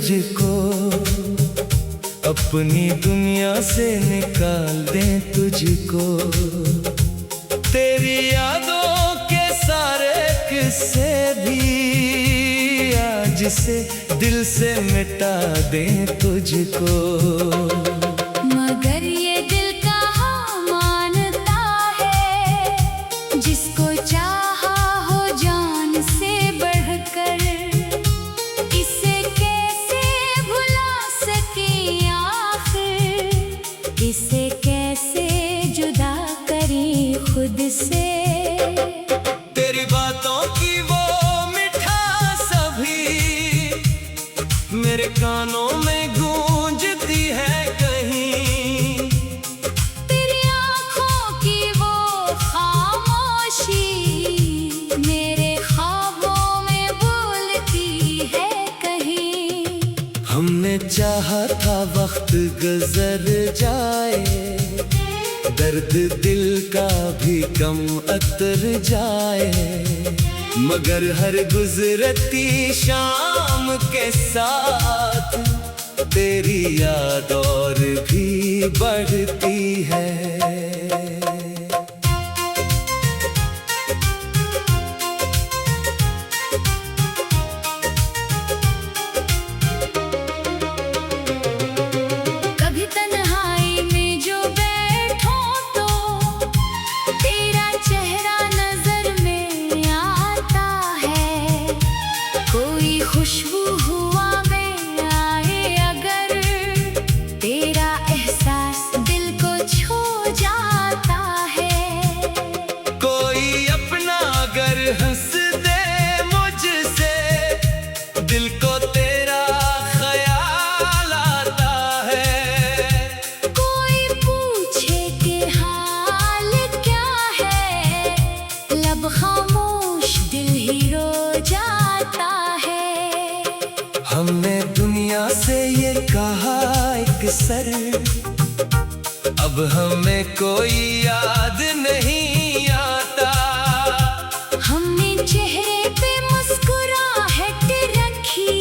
तुझको, अपनी दुनिया से निकाल दें तुझको। तेरी यादों के सारे किस्से भी आज से दिल से मिटा दें तुझको। मगर ये दिल कहाँ मानता है, जिसको चाहा हो जान से बढ़कर, इसे कैसे भुला सके आखिर, इसे कैसे जुदा करें खुद से। तेरी बातों की वो मिठास अभी मेरे कानों में गूंजती है कहीं, तेरी आँखों की वो खामोशी मेरे ख्वाबों में बोलती है कहीं। हमने चाहा था वक्त गुजर जाए, दर्द दिल का भी कम अतर जाए, मगर हर गुजरती शाम के साथ तेरी याद और भी बढ़ती है। खुशबू हुआ में आए अगर, तेरा एहसास दिल को छू जाता है। कोई अपना अगर हंस दे मुझसे, दिल को तेरा ख्याल आता है। कोई पूछे कि हाल क्या है, लब खामोश दिल ही रो जाता है। हमने दुनिया से ये कहा एक सर, अब हमें कोई याद नहीं आता। हमने चेहरे पे मुस्कुराहट रखी,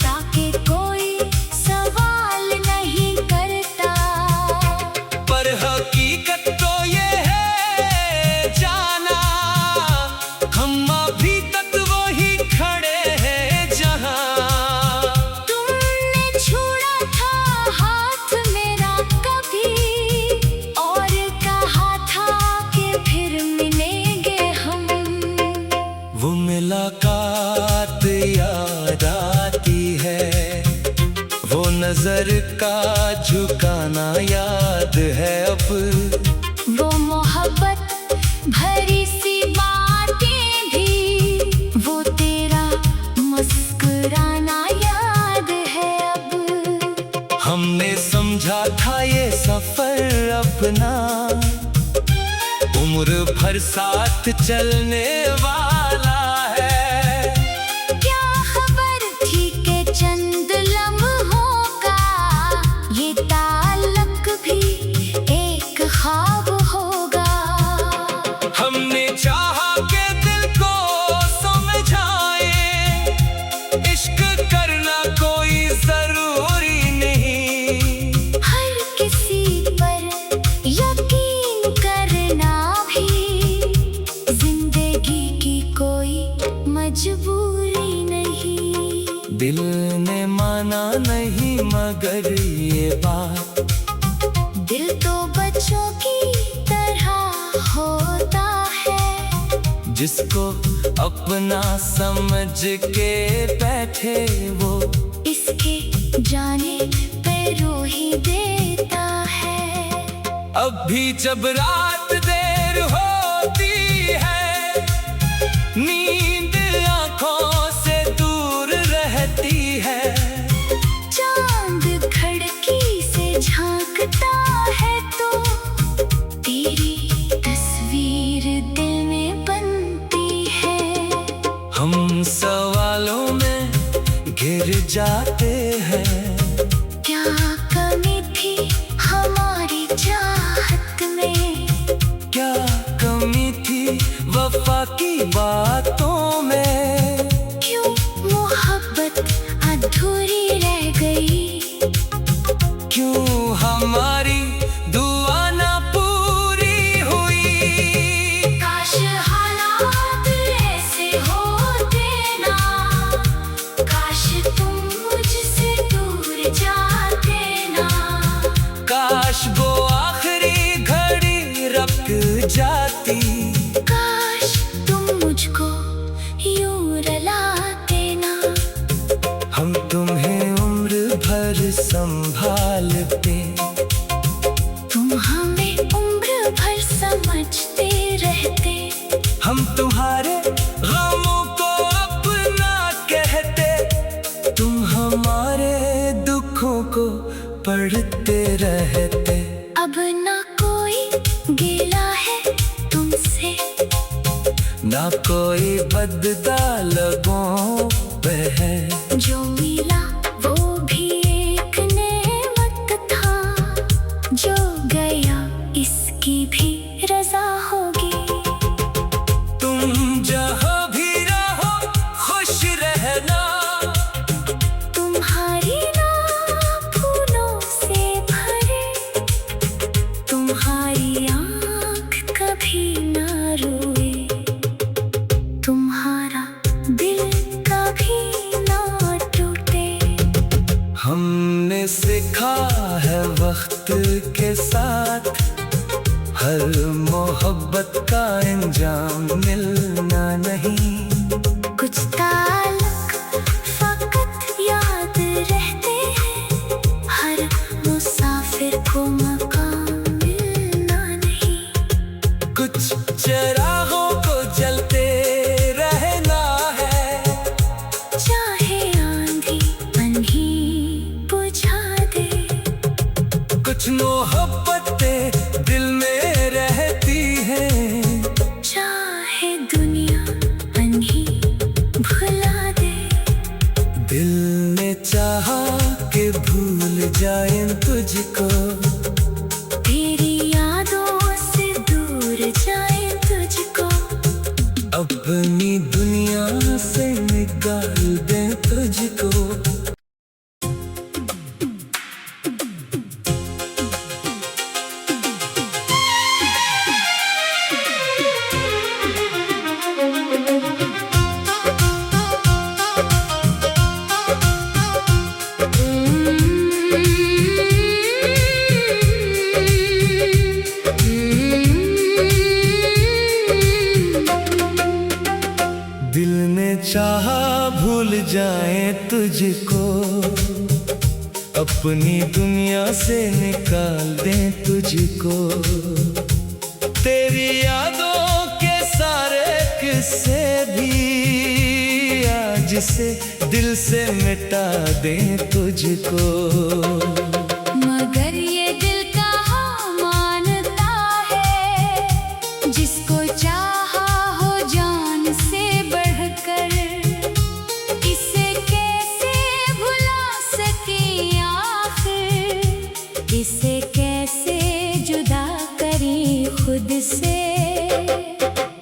ताकि कोई सवाल नहीं करता। पर हकीकत तो ये है जाना, हम अभी तक वही खड़े हैं जहां। तुमने छोड़ा था हाथ मेरा कभी, और कहा था कि फिर मिलेंगे हम। वो मुलाकात याद आती है, वो नजर का झुकाना याद है अब। वो मोहब्बत भरी सी बातें भी, वो तेरा मुस्कुराना याद है अब। हमने समझा था ये सफर अपना, उम्र भर साथ चलने वाला है। क्या खबर थी कि चंद लम्हों का ये ताल्लुक भी एक ख्वाब होगा। हमने चाहा कि दिल को समझाए, इश्क करना कोई जरूरी नहीं। हर किसी पर यकीन करना भी जिंदगी की कोई मजबूरी नहीं। दिल ने माना नहीं मगर ये बात, दिल तो बच्चों की तरह होता है। जिसको अपना समझ के बैठे वो इसके जाने पे रो ही देता है। अब भी जब रात देर होती है, नींद आंखों से दूर रहती है। चांद खिड़की से झांकता है तो तेरी तस्वीर दिल में बनती है। हम सवालों में घिर जाते हैं, क्या कमी थी हमारी चाहत में, क्या कमी थी वफा की बातों में। क्यों मोहब्बत अधूरी जाते ना। काश वो आखिरी घड़ी रुक जाती। काश तुम मुझको यूं रुलाते ना। हम तुम्हें उम्र भर संभालते। तुम हमें उम्र भर समझते रहते। हम तुम्हारे गमों को अपना कहते। तुम हमारे दुखों को पढ़ते रहते। अब ना कोई गिला है तुमसे। ना कोई बददा लबों पे है। जो मिला वो भी एक नेमत था। जो गया इसकी भी रजा होगी। तुम जहाँ भी रहो खुश रहना। तुम्हारी ना फूलों से भरे। तुम्हारी आँख कभी ना रोए। तुम्हारा दिल कभी ना टूटे। हमने सीखा है वक्त के साथ हर मोहब्बत का अंजाम मिलना नहीं। कुछ ताल्लुक फकत याद रहते हैं। हर मुसाफिर को मकाम मिलना नहीं। कुछ चरागों को जलते रहना है। चाहे आंधी पन्ही बुझा दे। कुछ मोहब्बतें दिल में रहती हैं। चाहे दुनिया पन्ही भुला दे। दिल ने चाहा कि भूल जाए तुझको। तेरी यादों से दूर जाए तुझको। अपनी दुनिया से निकाल दे तुझको। दिल ने चाहा भूल जाए तुझको। अपनी दुनिया से निकाल दे तुझको। तेरी यादों के सारे किस्से भी आज से दिल से मिटा दे तुझको। मगर ये दिल कहाँ मानता है। जिसको चाहा हो जान से बढ़कर। इसे कैसे भुला सके आखिर। इसे कैसे जुदा करें खुद से।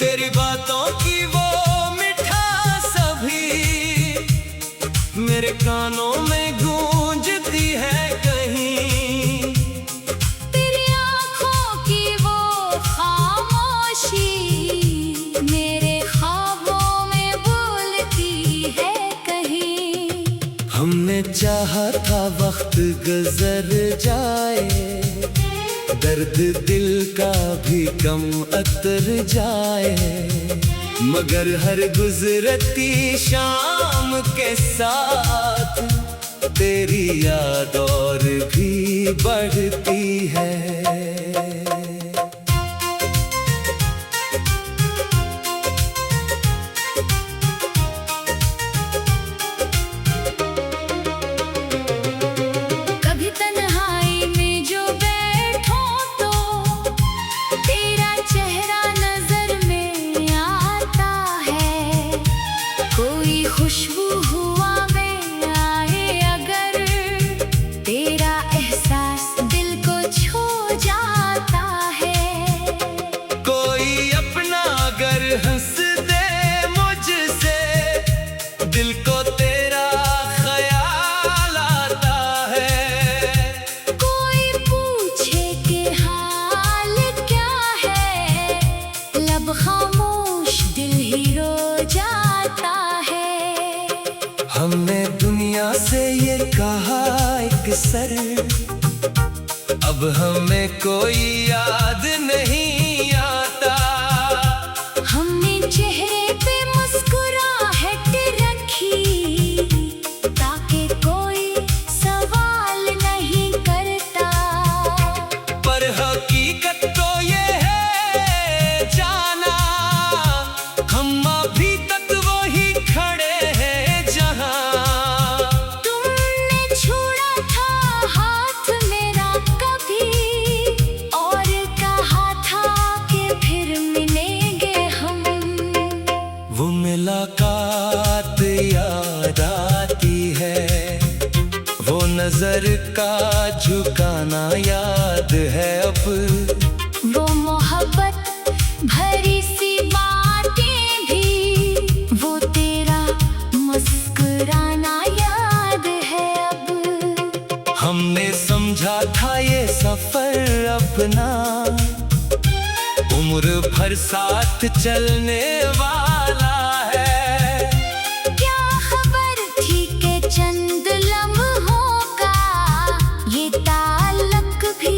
तेरी बातों की वो मिठास अभी मेरे कानों में गूंजती है कहीं। तेरी आँखों की वो खामोशी मेरे ख्वाबों में बोलती है कहीं। हमने चाहा था वक्त गुजर जाए। दर्द दिल का भी कम अतर जाए। मगर हर गुजरती शाम के साथ तेरी याद और भी बढ़ती है। कभी तन्हाई में जो बैठो तो तेरा चेहरा नजर में आता है। कोई खुशबू हुआ में आए अगर। तेरा एहसास दिल को छू जाए। कहा एक सर, अब हमें कोई याद नहीं आता। हमने चेहरे पे मुस्कुराहट रखी ताकि कोई सवाल नहीं करता। पर हकीकत तो ये है जाना, हम अभी तक वही खड़े हैं जहां। तुमने छोड़ा था हाथ मेरा कभी और कहा था कि फिर मिलेंगे हम। वो मुलाकात याद आती है, वो नजर का झुकाना याद है अब। वो मोहब्बत भरी सी बातें भी, वो तेरा मुस्कुराना याद है अब। हमने समझा था ये सफर अपना, उम्र भर साथ चलने वाला है। क्या खबर थी कि चंद लम्हों का ये ताल्लुक भी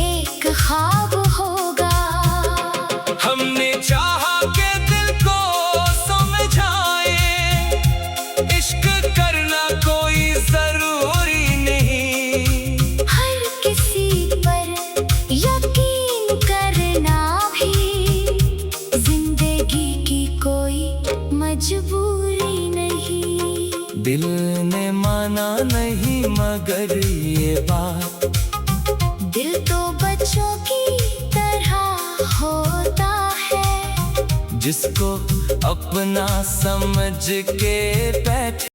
एक ख्वाब होगा। हमने चाहा कि दिल को समझाए, इश्क करना कोई जरूरी नहीं। हर किसी पर यकीन करना भी जिंदगी की कोई मजबूरी नहीं। दिल ने माना नहीं मगर ये बात, दिल तो बच्चों की तरह होता है, जिसको अपना समझ के बैठ